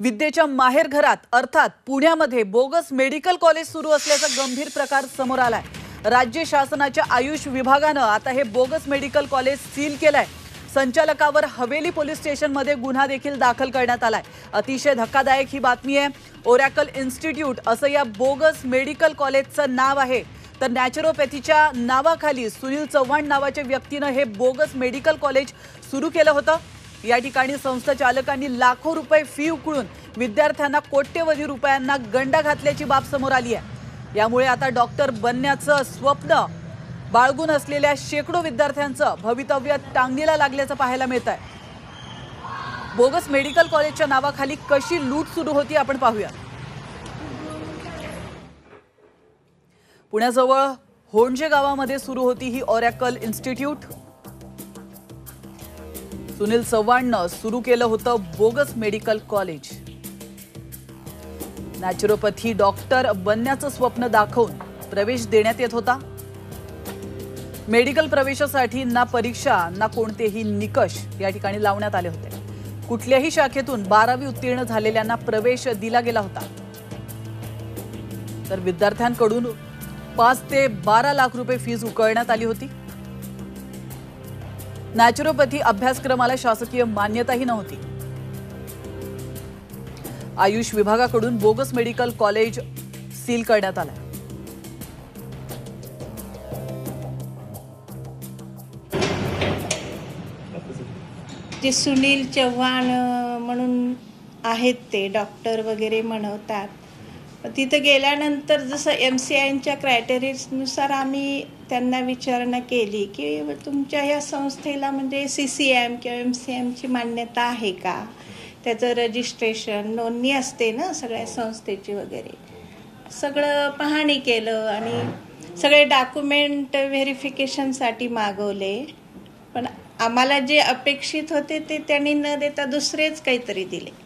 विद्येच्या माहेरघरात अर्थात पुण्यामध्ये बोगस मेडिकल कॉलेज सुरू असल्याचा गंभीर प्रकार समोर आलाय। राज्य शासनाच्या आयुष विभागाने आता हे बोगस मेडिकल कॉलेज सील केलंय। संचालकावर हवेली पोलीस स्टेशनमध्ये गुन्हा देखील दाखल करण्यात आलाय। अतिशय धक्कादायक ही बातमी आहे। ओरॅकल इन्स्टिट्यूट असं या बोगस मेडिकल कॉलेजचं नाव आहे। तर नॅचरोपॅथीच्या नावाखाली सुनील चव्हाण नावाच्या व्यक्तीने हे बोगस मेडिकल कॉलेज सुरू केलं होतं। या ठिकाणी संस्था चालकांनी लाखो रुपये फी उकळून विद्यार्थ्यांना कोट्यवधी रुपयांना गंडा घातल्याची बाब समोर आली आहे। यामुळे आता डॉक्टर बनण्याचं स्वप्न बाळगून असलेल्या शेकडो विद्यार्थ्यांचं भवितव्य टांगणीला लागल्याचं पाहायला मिळत आहे। बोगस मेडिकल कॉलेजच्या नावाखाली कशी लूट सुरू होती आपण पाहूया। पुण्याजवळ होंडजे गावामध्ये सुरू होती ही ओरॅकल इन्स्टिट्यूट। सुनील चव्हाणने सुरू केलं होतं bogus medical college. Naturopathy doctor बनण्याचं स्वप्न दाखवून प्रवेश देण्यात येत होता। मेडिकल प्रवेशासाठी ना परीक्षा ना कोणतेही निकष या ठिकाणी लावण्यात आले होते। कुठल्याही शाखेतून 12वी उत्तीर्ण झालेल्यांना प्रवेश दिला गेला होता। तर विद्यार्थ्यांकडून 5 ते 12 लाख रुपये फीस उकळण्यात आली होती। नॅचरोपॅथी अभ्यासक्रमाला शासकीय मान्यताही नव्हती। आयुष विभागाकडून बोगस मेडिकल कॉलेज सील करण्यात आलं। जे सुनील चव्हाण म्हणून आहेत ते डॉक्टर वगैरे म्हणतात। तिथे गेल्यानंतर जसं MCIच्या क्रायटेरियानुसार आम्ही त्यांना विचारणा केली की तुमच्या ह्या संस्थेला म्हणजे CCM किंवा MCIची मान्यता आहे का, त्याचं रजिस्ट्रेशन नोंदणी असते ना सगळ्या संस्थेची वगैरे, सगळं पाहणी केलं आणि सगळे डॉक्युमेंट व्हेरिफिकेशनसाठी मागवले। पण आम्हाला जे अपेक्षित होते ते त्यांनी न देता दुसरेच काहीतरी दिले।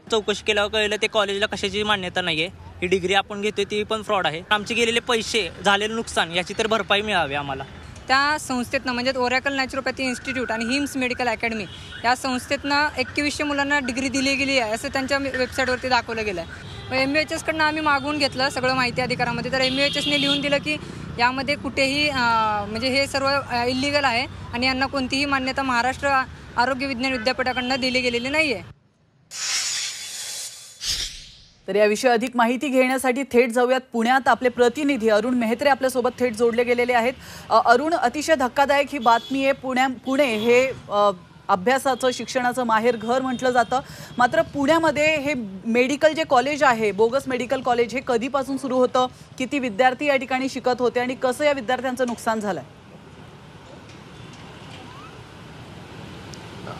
चौकशी केल्यावर कळलं ते कॉलेजला कशाची मान्यता नाहीये। ही डिग्री आपण घेतोय ती पण फ्रॉड आहे। आमचे गेलेले पैसे झालेले नुकसान याची तर भरपाई मिळावी आम्हाला। त्या संस्थेतनं म्हणजे ओरॅकल नॅचरोपॅथी इन्स्टिट्यूट आणि हिम्स मेडिकल अकॅडमी या संस्थेतनं 2100 मुलांना डिग्री दिली गेली आहे असं त्यांच्या वेबसाईटवरती दाखवलं गेलं आहे। MUHS कडनं आम्ही मागवून घेतलं सगळं माहिती अधिकारामध्ये। तर MUHSने लिहून दिलं की यामध्ये कुठेही म्हणजे हे सर्व इल्लीगल आहे आणि यांना कोणतीही मान्यता महाराष्ट्र आरोग्य विज्ञान विद्यापीठाकडनं दिली गेलेली नाही आहे। तर याविषयी अधिक माहिती घेण्यासाठी थेट जाऊयात पुण्यात। आपले प्रतिनिधी अरुण मेहत्रे आपल्या सोबत थेट जोडले गेलेले आहेत। अरुण, अतिशय धक्कादायक ही बातमी आहे। पुणे हे अभ्यासाचं शिक्षणाचं माहेर घर म्हटलं जातं। मात्र पुण्यामध्ये हे मेडिकल जे कॉलेज आहे बोगस मेडिकल कॉलेज हे कधीपासून सुरू होतं, किती विद्यार्थी या ठिकाणी शिकत होते आणि कसं या विद्यार्थ्यांचं नुकसान झालंय?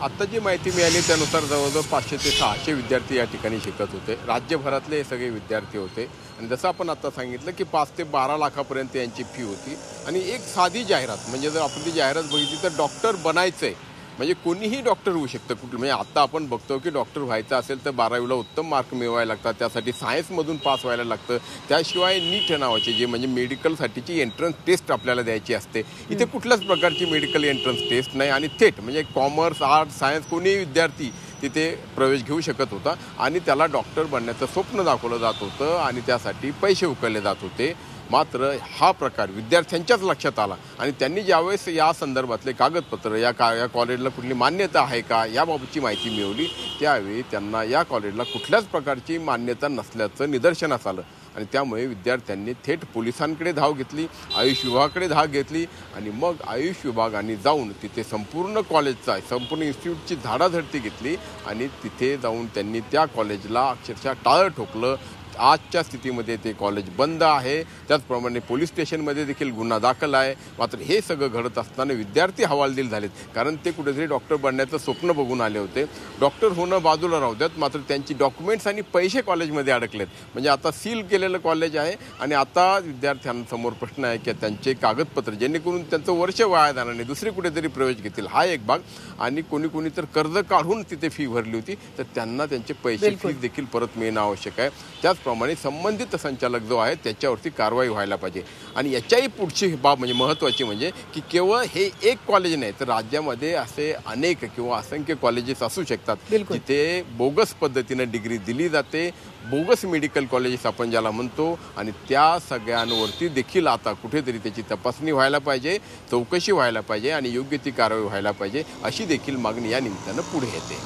आता जी माहिती मिळाली त्यानुसार जवळजवळ 500 ते 600 विद्यार्थी या ठिकाणी शिकत होते। राज्यभरातले हे सगळे विद्यार्थी होते आणि जसं आपण आता सांगितलं की 5 ते 12 लाखापर्यंत यांची फी होती। आणि एक साधी जाहिरात म्हणजे जर आपण ती जाहिरात बघितली तर डॉक्टर बनायचंय म्हणजे कोणीही डॉक्टर होऊ शकतं कुठलं। म्हणजे आता आपण बघतो की डॉक्टर व्हायचं असेल तर 12वीला उत्तम मार्क मिळवायला लागतात, त्यासाठी सायन्समधून पास व्हायला लागतं। त्याशिवाय नीट नावाची जे म्हणजे मेडिकलसाठीची एंट्रन्स टेस्ट आपल्याला द्यायची असते। इथे कुठल्याच प्रकारची मेडिकल एंट्रन्स टेस्ट नाही आणि थेट म्हणजे कॉमर्स आर्ट्स सायन्स कोणीही विद्यार्थी तिथे प्रवेश घेऊ शकत होता आणि त्याला डॉक्टर बनण्याचं स्वप्न दाखवलं जात होतं आणि त्यासाठी पैसे उकळले जात होते। मात्र हा प्रकार विद्यार्थ्यांच्याच लक्षात आला आणि त्यांनी ज्यावेळेस या संदर्भातले कागदपत्र या कॉलेजला कुठली मान्यता आहे का याबाबतची माहिती मिळवली त्यावेळी त्यांना या कॉलेजला कुठल्याच प्रकारची मान्यता नसल्याचं निदर्शनास आलं आणि त्यामुळे विद्यार्थ्यांनी थेट पोलिसांकडे धाव घेतली, आयुष विभागाकडे धाव घेतली आणि मग आयुष विभागाने जाऊन तिथे संपूर्ण कॉलेजचा संपूर्ण इन्स्टिट्यूटची झाडाझडती घेतली आणि तिथे जाऊन त्यांनी त्या कॉलेजला अक्षरशः टाळं ठोकलं। आजच्या स्थितीमध्ये ते कॉलेज बंद आहे। त्याचप्रमाणे पोलीस स्टेशनमध्ये देखील गुन्हा दाखल आहे। मात्र हे सगळं घडत असताना विद्यार्थी हवालदिल झालेत कारण ते कुठेतरी डॉक्टर बनण्याचं स्वप्न बघून आले होते। डॉक्टर होणं बाजूला राहू द्यात, मात्र त्यांची डॉक्युमेंट्स आणि पैसे कॉलेजमध्ये अडकलेत। म्हणजे आता सील केलेलं कॉलेज आहे आणि आता विद्यार्थ्यांसमोर प्रश्न आहे की त्यांचे कागदपत्र जेणेकरून त्यांचं वर्ष वाया जाणार नाही, दुसरी कुठेतरी प्रवेश घेतील हा एक भाग। आणि कोणी तर कर्ज काढून तिथे फी भरली होती तर त्यांना त्यांचे पैसे फीस देखील परत मिळणं आवश्यक आहे। त्याच त्याचप्रमाणे संबंधित संचालक जो आहे त्याच्यावरती कारवाई व्हायला पाहिजे. आणि याच्याही पुढची बाब म्हणजे महत्त्वाची म्हणजे की केवळ हे एक कॉलेज नाही तर राज्यामध्ये असे अनेक किंवा असंख्य कॉलेजेस असू शकतात जिथे बोगस पद्धतीने डिग्री दिली जाते, बोगस मेडिकल कॉलेजेस आपण ज्याला म्हणतो. आणि त्या सगळ्यांवरती देखील आता कुठेतरी त्याची तपासणी व्हायला पाहिजे, चौकशी व्हायला पाहिजे आणि योग्य ती कारवाई व्हायला पाहिजे अशी देखील मागणी या निमित्तानं पुढे येते.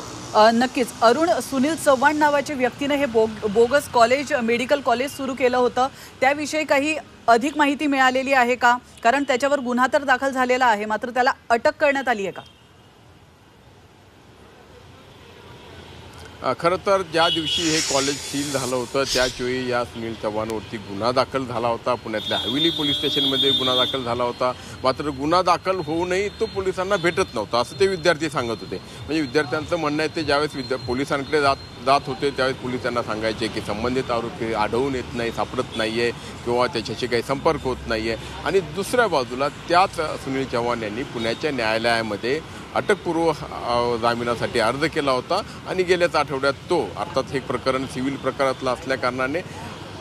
नक्कीच. अरुण, सुनील चव्हाण नावाच्या व्यक्तीने हे बोगस कॉलेज मेडिकल कॉलेज सुरू केलं होतं, त्याविषयी काही अधिक माहिती मिळालेली आहे का? कारण त्याच्यावर गुन्हा तर दाखल झालेला आहे, मात्र त्याला अटक करण्यात आली आहे का? खरं तर ज्या दिवशी हे कॉलेज सील झालं होतं त्याचवेळी या सुनील चव्हाणवरती गुन्हा दाखल झाला होता. पुण्यातल्या हवेली पोलीस स्टेशनमध्ये गुन्हा दाखल झाला होता. मात्र गुन्हा दाखल होऊनही तो पोलिसांना भेटत नव्हता असं ते विद्यार्थी सांगत होते. म्हणजे विद्यार्थ्यांचं म्हणणं आहे ते ज्यावेळेस पोलिसांकडे जात होते त्यावेळेस पोलीस त्यांना सांगायचे की संबंधित आरोपी आढळून येत नाही, सापडत नाही आहे किंवा त्याच्याशी काही संपर्क होत नाही आहे. आणि दुसऱ्या बाजूला त्याच सुनील चव्हाण यांनी पुण्याच्या न्यायालयामध्ये अटकपूर्व जामिनासाठी अर्ज केला होता आणि गेल्याच आठवड्यात तो अर्थात हे प्रकरण सिव्हिल प्रकारातलं असल्याकारणाने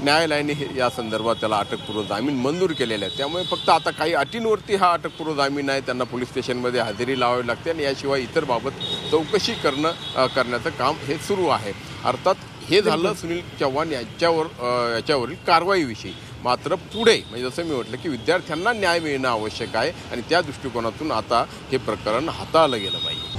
न्यायालयाने या संदर्भात त्याला अटकपूर्व जामीन मंजूर केलेला आहे. त्यामुळे फक्त आता काही अटींवरती हा अटकपूर्व जामीन आहे, त्यांना पोलीस स्टेशनमध्ये हजेरी लावावी लागते आणि याशिवाय इतर बाबत चौकशी करण्याचं काम हे सुरू आहे. अर्थात हे झालं सुनील चव्हाण याच्यावरील कारवाईविषयी. मात्र पुढे म्हणजे जसं मी म्हटलं की विद्यार्थ्यांना न्याय मिळणं आवश्यक आहे आणि त्या दृष्टिकोनातून आता हे प्रकरण हाताळलं गेलं पाहिजे.